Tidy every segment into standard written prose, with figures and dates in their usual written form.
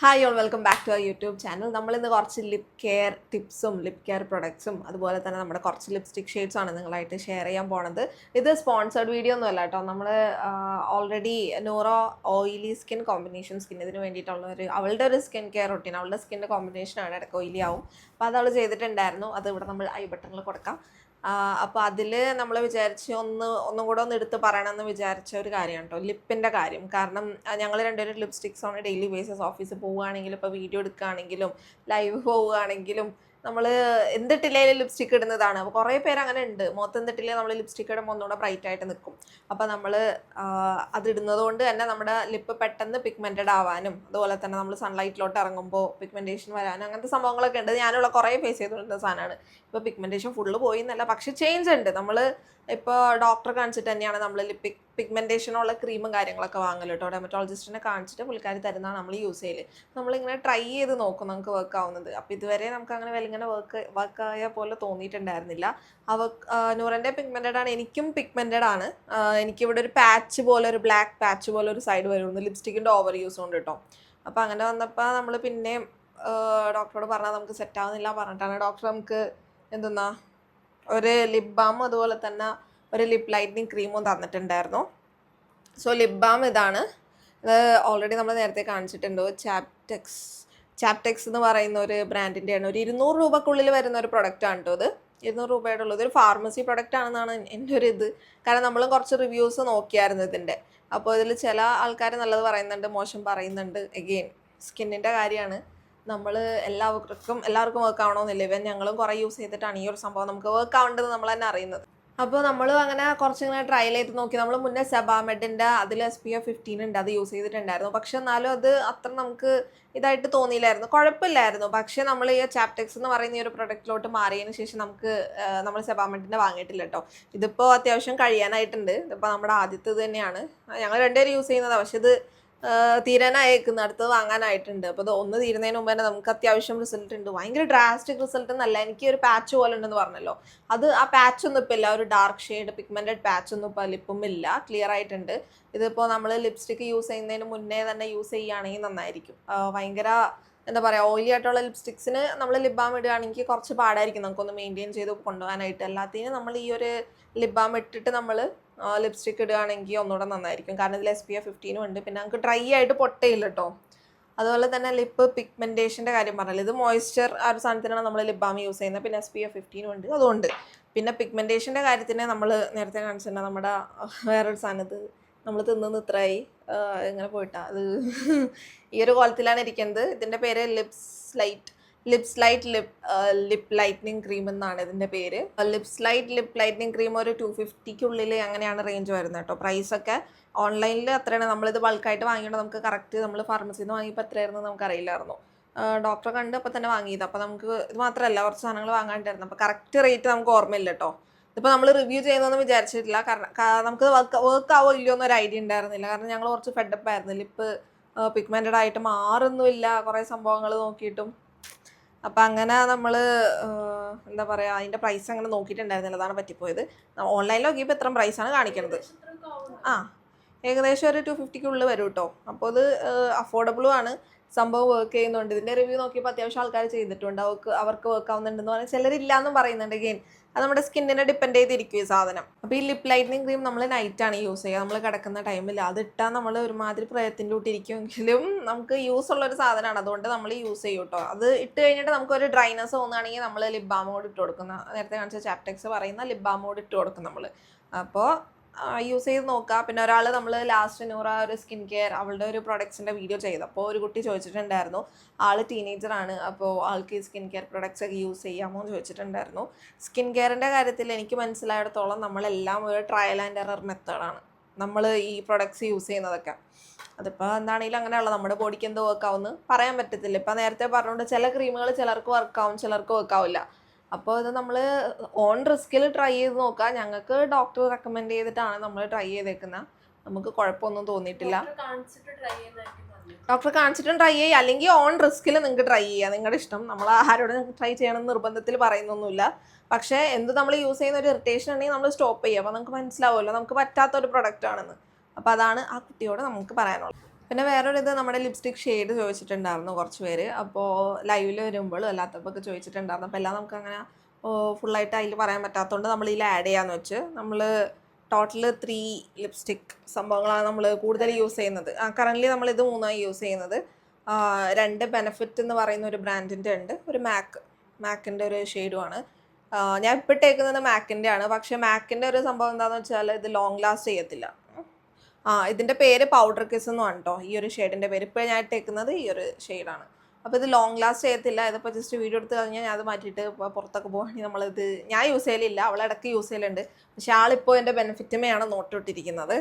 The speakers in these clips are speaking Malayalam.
Hi all welcome back to our YouTube channel. നമ്മളിന്ന് കുറച്ച് ലിപ് കെയർ ടിപ്സും ലിപ് കെയർ പ്രൊഡക്ട്സും അതുപോലെ തന്നെ നമ്മുടെ കുറച്ച് ലിപ്സ്റ്റിക് ഷെയ്ഡ്സ് ആണ് നിങ്ങളായിട്ട് ഷെയർ ചെയ്യാൻ പോണത്. ഇത് സ്പോൺസേർഡ് വീഡിയോ ഒന്നും അല്ല കേട്ടോ. നമ്മൾ already Noora oily skin combination സ്കിന്നിന് വേണ്ടിയിട്ടുള്ള അവളുടെ ഒരു സ്കിൻ കെയർ റൊട്ടീൻ, അവളുടെ സ്കിൻ്റെ കോമ്പിനേഷനാണ്. ഇടയ്ക്ക് ഓയിലി ആവും. അപ്പോൾ അത് അവൾ ചെയ്തിട്ടുണ്ടായിരുന്നു. അത് ഇവിടെ നമ്മൾ ഐ ബട്ടണിൽ കൊടുക്കാം. അപ്പോൾ അതിൽ നമ്മൾ വിചാരിച്ച് ഒന്നും കൂടെ എടുത്ത് പറയണമെന്ന് വിചാരിച്ച ഒരു കാര്യമാണ് കേട്ടോ, ലിപ്പിൻ്റെ കാര്യം. കാരണം ഞങ്ങൾ രണ്ടുപേരും ലിപ്സ്റ്റിക്സ് ആണ് ഡെയിലി ബേസിസ് ഓഫീസിൽ പോവുകയാണെങ്കിലും ഇപ്പോൾ വീഡിയോ എടുക്കുകയാണെങ്കിലും ലൈവ് പോവുകയാണെങ്കിലും നമ്മൾ എന്തിട്ടില്ലെങ്കിലും ലിപ്സ്റ്റിക്ക് ഇടുന്നതാണ്. അപ്പോൾ കുറേ പേര് അങ്ങനെ ഉണ്ട്, മുഖത്ത് എന്തിട്ടില്ലേ നമ്മൾ ലിപ്സ്റ്റിക്ക് ഇടുമ്പോൾ ഒന്നുകൂടെ ബ്രൈറ്റ് ആയിട്ട് നിൽക്കും. അപ്പോൾ നമ്മൾ അതിടുന്നത് കൊണ്ട് തന്നെ നമ്മുടെ ലിപ്പ് പെട്ടെന്ന് പിഗ്മെൻറ്റഡ് ആവാനും അതുപോലെ തന്നെ നമ്മൾ സൺലൈറ്റിലോട്ട് ഇറങ്ങുമ്പോൾ പിഗ്മെൻറ്റേഷൻ വരാനും അങ്ങനത്തെ സംഭവങ്ങളൊക്കെ ഉണ്ട്. ഞാനുള്ള കുറേ ഫേസ് ചെയ്തുകൊണ്ടിരുന്ന സാധനമാണ്. ഇപ്പോൾ പിഗ്മെൻറ്റേഷൻ ഫുള്ള് പോയി എന്നല്ല, പക്ഷേ ചേഞ്ച് ഉണ്ട്. നമ്മൾ ഇപ്പോൾ ഡോക്ടറെ കാണിച്ചിട്ട് തന്നെയാണ് നമ്മൾ പിഗ്മെൻറ്റേഷനുള്ള ക്രീമും കാര്യങ്ങളൊക്കെ വാങ്ങൽ കേട്ടോ. ഡെർമറ്റോളജിസ്റ്റിനെ കാണിച്ചിട്ട് പുള്ളിക്കാരി തരുന്നതാണ് നമ്മൾ യൂസ് ചെയ്യൽ. നമ്മളിങ്ങനെ ട്രൈ ചെയ്ത് നോക്കും നമുക്ക് വർക്ക് ആവുന്നത്. അപ്പോൾ ഇതുവരെ നമുക്ക് അങ്ങനെ വലിങ്ങനെ വർക്കായ പോലെ തോന്നിയിട്ടുണ്ടായിരുന്നില്ല. നൂറിൻ്റെ പിഗ്മെൻറ്റഡ് ആണ്, എനിക്കും പിഗ്മെൻറ്റഡ് ആണ്. എനിക്കിവിടെ ഒരു പാച്ച് പോലെ, ഒരു ബ്ലാക്ക് പാച്ച് പോലെ ഒരു സൈഡ് വരുന്നു ലിപ്സ്റ്റിക്കിൻ്റെ ഓവർ യൂസ് കൊണ്ട് കേട്ടോ. അപ്പോൾ അങ്ങനെ വന്നപ്പോൾ നമ്മൾ പിന്നെ ഡോക്ടറോട് പറഞ്ഞാൽ നമുക്ക് സെറ്റ് ആവുന്നില്ല പറഞ്ഞിട്ടാണ് ഡോക്ടർ നമുക്ക് എന്തെന്നാ ഒരു ലിപ് ബാമും അതുപോലെ തന്നെ ഒരു ലിപ് ലൈറ്റനിങ് ക്രീമും തന്നിട്ടുണ്ടായിരുന്നു. സോ ലിപ് ബാം ഇതാണ്. ഇത് ഓൾറെഡി നമ്മൾ നേരത്തെ കാണിച്ചിട്ടുണ്ട്. ചാപ്റ്റെക്സ് എന്ന് പറയുന്ന ഒരു ബ്രാൻഡിൻ്റെയാണ്. ഒരു 200 രൂപക്കുള്ളിൽ വരുന്ന ഒരു പ്രൊഡക്റ്റാണ് കേട്ടോ. ഇത് 200 രൂപയുടെ ഉള്ളത് ഒരു ഫാർമസി പ്രൊഡക്റ്റ് ആണെന്നാണ് എൻ്റെ ഒരു ഇത്. കാരണം നമ്മളും കുറച്ച് റിവ്യൂസ് നോക്കിയായിരുന്നു ഇതിൻ്റെ. അപ്പോൾ ഇതിൽ ചില ആൾക്കാർ നല്ലത് പറയുന്നുണ്ട്, മോശം പറയുന്നുണ്ട്. എഗെയിൻ സ്കിന്നിൻ്റെ കാര്യമാണ്. നമ്മൾ എല്ലാവർക്കും വർക്ക് ആവണമെന്നില്ല. ഇവൻ ഞങ്ങളും കുറേ യൂസ് ചെയ്തിട്ടാണ് ഈ ഒരു സംഭവം നമുക്ക് വർക്ക് ആവേണ്ടത് നമ്മൾ തന്നെ അറിയുന്നത്. അപ്പോൾ നമ്മൾ അങ്ങനെ കുറച്ചിങ്ങനെ ട്രയൽ ചെയ്ത് നോക്കി. നമ്മൾ മുന്നേ സെബാമെഡിൻ്റെ അതിൽ SPF 15 ഉണ്ട്, അത് യൂസ് ചെയ്തിട്ടുണ്ടായിരുന്നു. പക്ഷെ എന്നാലും അത് അത്ര നമുക്ക് ഇതായിട്ട് തോന്നിയില്ലായിരുന്നു, കുഴപ്പമില്ലായിരുന്നു. പക്ഷേ നമ്മൾ ഈ ചാപ്റ്റെക്സ് എന്ന് പറയുന്ന ഈ ഒരു പ്രൊഡക്റ്റിലോട്ട് മാറിയതിന് ശേഷം നമ്മൾ സെബാമെഡിൻ്റെ വാങ്ങിയിട്ടില്ല കേട്ടോ. ഇതിപ്പോൾ അത്യാവശ്യം കഴിയാനായിട്ടുണ്ട്. ഇതിപ്പോൾ നമ്മുടെ ആദ്യത്തെ തന്നെയാണ്. ഞങ്ങൾ രണ്ടുപേരും യൂസ് ചെയ്യുന്നതാണ്. പക്ഷെ ഇത് തീരാനായേക്കുന്നു, അടുത്തത് വാങ്ങാനായിട്ടുണ്ട്. അപ്പോൾ ഇത് ഒന്ന് തീരുന്നതിന് മുമ്പ് തന്നെ നമുക്ക് അത്യാവശ്യം റിസൾട്ട് ഉണ്ട്. ഭയങ്കര ഡ്രാസ്റ്റിക് റിസൾട്ട് എന്നല്ല, എനിക്ക് ഒരു പാച്ച് പോലെ ഉണ്ടെന്ന് പറഞ്ഞല്ലോ, അത് ആ പാച്ചൊന്നും ഇപ്പോൾ ഇല്ല. ഒരു ഡാർക്ക് ഷെയ്ഡ് പിഗ്മെൻറ്റഡ് പാച്ചൊന്നും ഇപ്പോൾ ലിപ്പും ഇല്ല, ക്ലിയർ ആയിട്ടുണ്ട്. ഇതിപ്പോൾ നമ്മൾ ലിപ്സ്റ്റിക്ക് യൂസ് ചെയ്യുന്നതിന് മുന്നേ തന്നെ യൂസ് ചെയ്യുകയാണെങ്കിൽ നന്നായിരിക്കും. ഭയങ്കര എന്താ പറയുക, ഓയിലി ആയിട്ടുള്ള ലിപ്സ്റ്റിക്സിന് നമ്മൾ ലിപ് ബാം ഇടുകയാണെങ്കിൽ കുറച്ച് പാടായിരിക്കും നമുക്കൊന്ന് മെയിൻറ്റെയിൻ ചെയ്ത് കൊണ്ടുപോകാനായിട്ട്. എല്ലാത്തിനും നമ്മൾ ഈ ഒരു ലിപ് ബാം ഇട്ടിട്ട് നമ്മൾ ലിപ്സ്റ്റിക്ക് ഇടുകയാണെങ്കിൽ ഒന്നുകൂടെ നന്നായിരിക്കും. കാരണം ഇതിൽ SPF 15 ഉണ്ട്. പിന്നെ നമുക്ക് ഡ്രൈ ആയിട്ട് പൊട്ടയില്ല കേട്ടോ. അതുപോലെ തന്നെ ലിപ്പ് പിഗ്മെൻറ്റേഷൻ്റെ കാര്യം പറഞ്ഞാൽ ഇത് മോയ്സ്ചർ ആ ഒരു സാധനത്തിനാണ് നമ്മൾ ലിപ് ബാം യൂസ് ചെയ്യുന്നത്. പിന്നെ SPF 15 ഉണ്ട്, അതുകൊണ്ട്. പിന്നെ പിഗ്മെൻറ്റേഷൻ്റെ കാര്യത്തിന് നമ്മൾ നേരത്തെ കാണിച്ചിട്ടുണ്ട് നമ്മുടെ വേറൊരു സാധനത്ത് നമ്മൾ തിന്നുന്ന ഇത്രയായി ഇങ്ങനെ പോയിട്ടാണ് അത് ഈ ഒരു കോലത്തിലാണ് ഇരിക്കുന്നത്. ഇതിൻ്റെ പേര് ലിപ് ലൈറ്റനിങ് ക്രീം എന്നാണ് ഇതിൻ്റെ പേര്. ലിപ് ലൈറ്റനിങ് ക്രീം ഒരു 250 അങ്ങനെയാണ് റേഞ്ച് വരുന്നത് കേട്ടോ. പ്രൈസൊക്കെ ഓൺലൈനിൽ അത്രയാണ്. നമ്മളിത് ബൾക്കായിട്ട് വാങ്ങിയിട്ട് നമുക്ക് കറക്റ്റ് നമ്മൾ ഫാർമസിയിൽ നിന്ന് വാങ്ങിയപ്പോൾ എത്രയായിരുന്നു നമുക്കറിയില്ലായിരുന്നു. ഡോക്ടറെ കണ്ട് അപ്പോൾ തന്നെ വാങ്ങിയത്. അപ്പോൾ നമുക്ക് ഇത് മാത്രമല്ല കുറച്ച് സാധനങ്ങൾ വാങ്ങാണ്ടായിരുന്നു. അപ്പോൾ കറക്റ്റ് റേറ്റ് നമുക്ക് ഓർമ്മയില്ല കേട്ടോ. ഇതിപ്പോൾ നമ്മൾ റിവ്യൂ ചെയ്യുന്നതെന്ന് വിചാരിച്ചിട്ടില്ല. കാരണം നമുക്ക് വർക്ക് ആവോ ഇല്ലയോ എന്നൊരു ഐഡിയ ഉണ്ടായിരുന്നില്ല. കാരണം ഞങ്ങൾ കുറച്ച് ഫെഡപ്പ് ആയിരുന്നു. ലിപ്പ് പിഗ്മെൻറ്റഡ് ആയിട്ട് മാറുന്നില്ല കുറേ സംഭവങ്ങൾ നോക്കിയിട്ടും. അപ്പം അങ്ങനെ നമ്മൾ എന്താ പറയുക, അതിൻ്റെ പ്രൈസ് അങ്ങനെ നോക്കിയിട്ടുണ്ടായിരുന്നില്ല, അതാണ് പറ്റിപ്പോയത്. ഓൺലൈനിൽ നോക്കിയപ്പോൾ ഇത്ര പ്രൈസാണ് കാണിക്കുന്നത്. ഏകദേശം ഒരു 250 വരും കേട്ടോ. അപ്പോൾ ഇത് അഫോർഡബിളും ആണ്, സംഭവം വർക്ക് ചെയ്യുന്നുണ്ട്. ഇതിൻ്റെ റിവ്യൂ നോക്കിയപ്പോൾ അത്യാവശ്യം ആൾക്കാർ ചെയ്തിട്ടുണ്ട്. അവർക്ക് വർക്ക് ആവുന്നുണ്ടെന്ന് പറഞ്ഞാൽ ചിലരില്ലാന്നും പറയുന്നുണ്ട്. ഗെയിൻ അത് നമ്മുടെ സ്കിന്നിനെ ഡിപ്പെൻഡ് ചെയ്തിരിക്കും ഈ സാധനം. അപ്പോൾ ഈ ലിപ് ലൈറ്റനിങ് ക്രീം നമ്മൾ നൈറ്റാണ് യൂസ് ചെയ്യുക, നമ്മൾ കിടക്കുന്ന ടൈമിൽ. അതിട്ടാൽ നമ്മൾ ഒരുമാതിരി പ്രയത്തിൻ്റെ കൂട്ടിരിക്കുമെങ്കിലും നമുക്ക് യൂസ് ഉള്ളൊരു സാധനമാണ്, അതുകൊണ്ട് നമ്മൾ യൂസ് ചെയ്യും കേട്ടോ. അത് ഇട്ട് കഴിഞ്ഞിട്ട് നമുക്കൊരു ഡ്രൈനസ് തോന്നുകയാണെങ്കിൽ നമ്മൾ ലിപ് ബാമോട് ഇട്ട് കൊടുക്കുന്ന, നേരത്തെ കാണിച്ച ചാപ്റ്റെക്സ് പറയുന്ന ലിപ് ബാമോട് ഇട്ട് കൊടുക്കും നമ്മൾ. അപ്പോൾ യൂസ് ചെയ്ത് നോക്കുക. പിന്നെ ഒരാൾ നമ്മൾ ലാസ്റ്റ് നൂറ ഒരു സ്കിൻ കെയർ അവളുടെ ഒരു പ്രൊഡക്ട്സിൻ്റെ വീഡിയോ ചെയ്തപ്പോൾ ഒരു കുട്ടി ചോദിച്ചിട്ടുണ്ടായിരുന്നു, ആൾ ടീനേജറാണ്, അപ്പോൾ ആൾക്ക് ഈ സ്കിൻ കെയർ പ്രൊഡക്ട്സ് ഒക്കെ യൂസ് ചെയ്യാമോ എന്ന് ചോദിച്ചിട്ടുണ്ടായിരുന്നു. സ്കിൻ കെയറിൻ്റെ കാര്യത്തിൽ എനിക്ക് മനസ്സിലായിടത്തോളം നമ്മളെല്ലാം ഒരു ട്രയൽ ആൻഡ് എറർ മെത്തേഡാണ് നമ്മൾ ഈ പ്രൊഡക്ട്സ് യൂസ് ചെയ്യുന്നതൊക്കെ. അതിപ്പോൾ എന്താണെങ്കിലും അങ്ങനെയുള്ള നമ്മുടെ ബോഡിക്ക് എന്ത് വർക്കാവുമെന്ന് പറയാൻ പറ്റത്തില്ല. ഇപ്പോൾ നേരത്തെ പറഞ്ഞുകൊണ്ട് ചില ക്രീമുകൾ ചിലർക്ക് വർക്കാവും, ചിലർക്ക് വർക്കാവില്ല. അപ്പോൾ ഇത് നമ്മൾ ഓൺ റിസ്കിൽ ട്രൈ ചെയ്ത് നോക്കുക. ഞങ്ങൾക്ക് ഡോക്ടർ റെക്കമെൻഡ് ചെയ്തിട്ടാണ് നമ്മൾ ട്രൈ ചെയ്തേക്കുന്നത്. നമുക്ക് കുഴപ്പമൊന്നും തോന്നിയിട്ടില്ല. ഡോക്ടറെ കാണിച്ചിട്ടും ട്രൈ ചെയ്യുക, അല്ലെങ്കിൽ ഓൺ റിസ്കിൽ നിങ്ങൾക്ക് ട്രൈ ചെയ്യുക, നിങ്ങളുടെ ഇഷ്ടം. നമ്മൾ ആരോട് ട്രൈ ചെയ്യണമെന്ന് നിർബന്ധത്തിൽ പറയുന്നൊന്നുമില്ല. പക്ഷേ എന്ത് നമ്മൾ യൂസ് ചെയ്യുന്ന ഒരു ഇറിറ്റേഷൻ ഉണ്ടെങ്കിൽ നമ്മൾ സ്റ്റോപ്പ് ചെയ്യുക. അപ്പോൾ നമുക്ക് മനസ്സിലാവുമല്ലോ നമുക്ക് പറ്റാത്തൊരു പ്രൊഡക്റ്റ് ആണെന്ന്. അപ്പോൾ അതാണ് ആ കുട്ടിയോട് നമുക്ക് പറയാനുള്ളത്. പിന്നെ വേറൊരിത് നമ്മുടെ ലിപ്സ്റ്റിക് ഷെയ്ഡ് ചോദിച്ചിട്ടുണ്ടായിരുന്നു കുറച്ച് പേര്. അപ്പോൾ ലൈവിൽ വരുമ്പോഴും അല്ലാത്തപ്പോൾ ഒക്കെ ചോദിച്ചിട്ടുണ്ടായിരുന്നു. അപ്പോൾ എല്ലാം നമുക്ക് അങ്ങനെ ഫുള്ളായിട്ട് അതിൽ പറയാൻ പറ്റാത്തതുകൊണ്ട് നമ്മൾ ഇതിൽ ആഡ് ചെയ്യാമെന്ന് വെച്ച് നമ്മൾ ടോട്ടൽ 3 ലിപ്സ്റ്റിക് സംഭവങ്ങളാണ് നമ്മൾ കൂടുതൽ യൂസ് ചെയ്യുന്നത്. കറൻ്റ്ലി നമ്മളിത് 3 യൂസ് ചെയ്യുന്നത്. 2 ബെനഫിറ്റ് എന്ന് പറയുന്ന ഒരു ബ്രാൻഡിൻ്റെ ഉണ്ട്, ഒരു മാക്കിൻ്റെ ഒരു ഷെയ്ഡുമാണ്. ഞാൻ ഇപ്പോൾ ഇട്ടേക്കുന്നത് മാക്കിൻ്റെ ആണ്. പക്ഷേ മാക്കിൻ്റെ ഒരു സംഭവം എന്താണെന്ന് വെച്ചാൽ ഇത് ലോങ് ലാസ്റ്റ് ചെയ്യത്തില്ല. ഇതിൻ്റെ പേര് പൗഡർ കിസ് എന്നുമാണ് കേട്ടോ ഈ ഒരു ഷെയ്ഡിൻ്റെ പേര്. ഇപ്പോൾ ഞാൻ ഇട്ടേക്കുന്നത് ഈ ഒരു ഷെയ്ഡാണ്. അപ്പോൾ ഇത് ലോങ് ലാസ്റ്റ് ചെയ്യത്തില്ല. ഇതിപ്പോൾ ജസ്റ്റ് വീഡിയോ എടുത്ത് കഴിഞ്ഞാൽ ഞാൻ അത് മാറ്റിയിട്ട് ഇപ്പോൾ പുറത്തൊക്കെ പോകുകയാണെങ്കിൽ നമ്മളിത് ഞാൻ യൂസ് ചെയ്യലില്ല, അവളിടയ്ക്ക് യൂസ് ചെയ്യലുണ്ട്. പക്ഷെ ആളിപ്പോൾ എൻ്റെ ബെനിഫിറ്റുമേയാണ് നോട്ടിട്ടിരിക്കുന്നത്.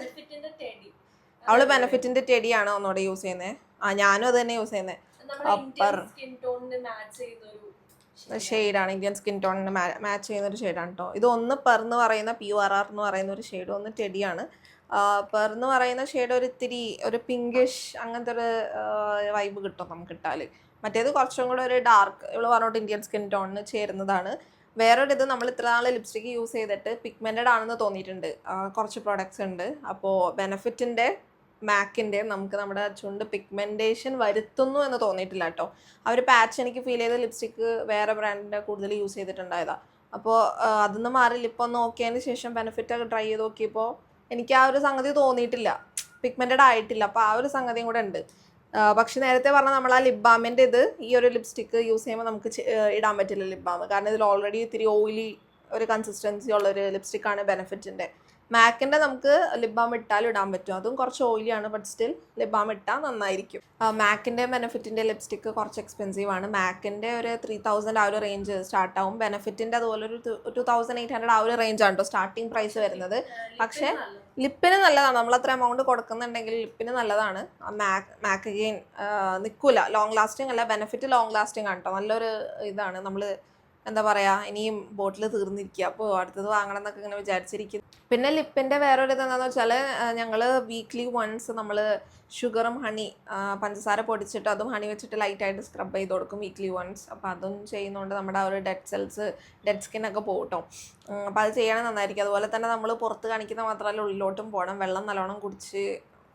അവള് ബെനിഫിറ്റിൻ്റെ ടെഡിയാണ് ഒന്നുകൂടെ യൂസ് ചെയ്യുന്നത്. ഞാനും അത് തന്നെ യൂസ് ചെയ്യുന്നത്. ഷെയ്ഡാണ്, ഇന്ത്യൻ സ്കിൻ ടോണിന് മാച്ച് ചെയ്യുന്ന ഒരു ഷെയ്ഡാണ് കേട്ടോ. ഇത് ഒന്ന് പെർ എന്ന് പറയുന്ന PURR എന്ന് പറയുന്ന ഒരു ഷെയ്ഡ്, ഒന്ന് ടെഡിയാണ്. പെർ എന്ന് പറയുന്ന ഷെയ്ഡ് ഒരു ഇത്തിരി ഒരു പിങ്കിഷ് അങ്ങനത്തെ ഒരു വൈബ് കിട്ടും നമുക്ക് ഇട്ടാൽ. മറ്റേത് കുറച്ചും കൂടെ ഒരു ഡാർക്ക്, ഇവള് പറഞ്ഞോട്ട് ഇന്ത്യൻ സ്കിൻ ടോണിന് ചേരുന്നതാണ്. വേറൊരു ഇത് നമ്മൾ ഇത്ര നാൾ ലിപ്സ്റ്റിക് യൂസ് ചെയ്തിട്ട് പിഗ്മെൻറ്റഡ് ആണെന്ന് തോന്നിയിട്ടുണ്ട് കുറച്ച് പ്രോഡക്ട്സ് ഉണ്ട്. അപ്പോൾ ബെനഫിറ്റിൻ്റെ മാക്കിൻ്റെ നമുക്ക് നമ്മുടെ ചുണ്ട് പിഗ്മെൻറ്റേഷൻ വരുത്തുന്നു എന്ന് തോന്നിയിട്ടില്ല കേട്ടോ. ആ ഒരു പാച്ച് എനിക്ക് ഫീൽ ചെയ്ത ലിപ്സ്റ്റിക്ക് വേറെ ബ്രാൻഡിൻ്റെ കൂടുതൽ യൂസ് ചെയ്തിട്ടുണ്ടായതാണ്. അപ്പോൾ അതൊന്ന് മാറി ലിപ്പൊന്ന് നോക്കിയതിന് ശേഷം ബെനഫിറ്റൊക്കെ ട്രൈ ചെയ്ത് നോക്കിയപ്പോൾ എനിക്ക് ആ ഒരു സംഗതി തോന്നിയിട്ടില്ല, പിഗ്മെൻറ്റഡ് ആയിട്ടില്ല. അപ്പോൾ ആ ഒരു സംഗതിയും കൂടെ ഉണ്ട്. പക്ഷെ നേരത്തെ പറഞ്ഞാൽ നമ്മൾ ആ ലിപ് ബാമിൻ്റെ ഇത് ഈ ഒരു ലിപ്സ്റ്റിക്ക് യൂസ് ചെയ്യുമ്പോൾ നമുക്ക് ഇടാൻ പറ്റില്ല ലിപ് ബാം, കാരണം ഇതിൽ ഓൾറെഡി ഇത്തിരി ഓയിലി ഒരു കൺസിസ്റ്റൻസി ഉള്ളൊരു ലിപ്സ്റ്റിക്കാണ് ബെനഫിറ്റിൻ്റെ. മാക്കിൻ്റെ നമുക്ക് ലിപ് ബാം ഇട്ടാലും ഇടാൻ പറ്റും, അതും കുറച്ച് ഓയിലിയാണ്, ബട്ട് സ്റ്റിൽ ലിപ് ബാം ഇട്ടാൽ നന്നായിരിക്കും. മാക്കിൻ്റെ ബെനഫിറ്റിൻ്റെ ലിപ്സ്റ്റിക്ക് കുറച്ച് എക്സ്പെൻസീവ് ആണ്. മാക്കിൻ്റെ ഒരു 3000 ആ ഒരു റേഞ്ച് സ്റ്റാർട്ടാവും. ബെനഫിറ്റിൻ്റെ അതുപോലെ ഒരു 2800 ആ ഒരു റേഞ്ചാണ് കേട്ടോ സ്റ്റാർട്ടിങ് പ്രൈസ് വരുന്നത്. പക്ഷേ ലിപ്പിന് നല്ലതാണ്, നമ്മളത്ര എമൗണ്ട് കൊടുക്കുന്നുണ്ടെങ്കിൽ ലിപ്പിന് നല്ലതാണ്. മാക്ക് അഗെയിൻ നിൽക്കില്ല, ലോങ് ലാസ്റ്റിംഗ് അല്ല, ബെനഫിറ്റ് ലോങ് ലാസ്റ്റിംഗ് ആണ് കേട്ടോ. നല്ലൊരു ഇതാണ്. നമ്മൾ എന്താ പറയുക, ഇനിയും ബോട്ടിൽ തീർന്നിരിക്കുക, അപ്പോൾ അടുത്തത് വാങ്ങണം എന്നൊക്കെ ഇങ്ങനെ വിചാരിച്ചിരിക്കുന്നു. പിന്നെ ലിപ്പിൻ്റെ വേറൊരു ഇതെന്താണെന്ന് വെച്ചാൽ ഞങ്ങൾ വീക്ക്ലി വൺസ് നമ്മൾ ഷുഗറും ഹണി പഞ്ചസാര പൊടിച്ചിട്ട് അതും ഹണി വെച്ചിട്ട് ലൈറ്റായിട്ട് സ്ക്രബ് ചെയ്ത് കൊടുക്കും വീക്ക്ലി വൺസ്. അപ്പോൾ അതും ചെയ്യുന്നതുകൊണ്ട് നമ്മുടെ ആ ഒരു ഡെഡ് സ്കിന്നൊക്കെ പോകും കേട്ടോ. അപ്പോൾ അത് ചെയ്യണേ നന്നായിരിക്കും. അതുപോലെ തന്നെ നമ്മൾ പുറത്ത് കാണിക്കുന്ന മാത്രമല്ല ഉള്ളിലോട്ടും പോകണം. വെള്ളം നല്ലോണം കുടിച്ച്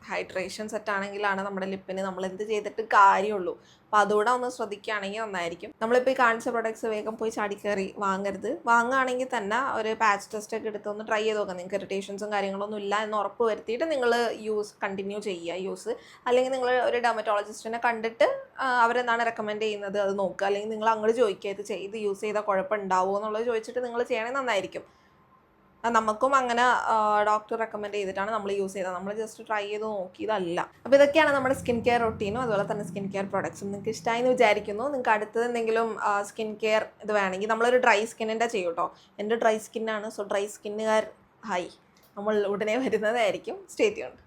ഹൈഡ്രേഷൻ സെറ്റ് ആണെങ്കിലാണ് നമ്മുടെ ലിപ്പിന് നമ്മൾ എന്ത് ചെയ്തിട്ട് കാര്യമുള്ളൂ. അപ്പോൾ അതുകൂടെ ഒന്ന് ശ്രദ്ധിക്കുകയാണെങ്കിൽ നന്നായിരിക്കും. നമ്മളിപ്പോൾ ഈ കാണിച്ച പ്രൊഡക്ട്സ് വേഗം പോയി ചാടിക്കയറി വാങ്ങരുത്. വാങ്ങുകയാണെങ്കിൽ തന്നെ ഒരു പാച്ച് ടെസ്റ്റ് ഒക്കെ എടുത്ത് ഒന്ന് ട്രൈ ചെയ്ത് നോക്കാം. നിങ്ങൾക്ക് ഇറിറ്റേഷൻസും കാര്യങ്ങളൊന്നും ഇല്ല എന്ന് ഉറപ്പ് വരുത്തിയിട്ട് നിങ്ങൾ കണ്ടിന്യൂ ചെയ്യുക യൂസ്. അല്ലെങ്കിൽ നിങ്ങൾ ഒരു ഡെർമറ്റോളജിസ്റ്റിനെ കണ്ടിട്ട് അവരെന്താണ് റെക്കമെൻഡ് ചെയ്യുന്നത് അത് നോക്കുക. അല്ലെങ്കിൽ നിങ്ങൾ അങ്ങോട്ട് ചോദിക്കുക, ഇത് യൂസ് ചെയ്താൽ കുഴപ്പം ഉണ്ടാവുമോ എന്നുള്ളത് ചോദിച്ചിട്ട് നിങ്ങൾ ചെയ്യണമെങ്കിൽ നന്നായിരിക്കും. നമുക്കും അങ്ങനെ ഡോക്ടർ റെക്കമെൻഡ് ചെയ്തിട്ടാണ് നമ്മൾ യൂസ് ചെയ്തത്, നമ്മൾ ജസ്റ്റ് ട്രൈ ചെയ്ത് നോക്കിയതല്ല. അപ്പോൾ ഇതൊക്കെയാണ് നമ്മുടെ സ്കിൻ കെയർ റൊട്ടീനും അതുപോലെ തന്നെ സ്കിൻ കെയർ പ്രോഡക്ട്സും. നിങ്ങൾക്ക് ഇഷ്ടമായി എന്ന് വിചാരിക്കുന്നു. നിങ്ങൾക്ക് അടുത്തത് എന്തെങ്കിലും സ്കിൻ കെയർ ഇത് വേണമെങ്കിൽ നമ്മളൊരു ഡ്രൈ സ്കിന്നിൻ്റെ ചെയ്യും കേട്ടോ. എൻ്റെ ഡ്രൈ സ്കിന്നാണ്. സോ ഡ്രൈ സ്കിന്നുകാർ നമ്മൾ ഉടനെ വരുന്നതായിരിക്കും. Stay tuned.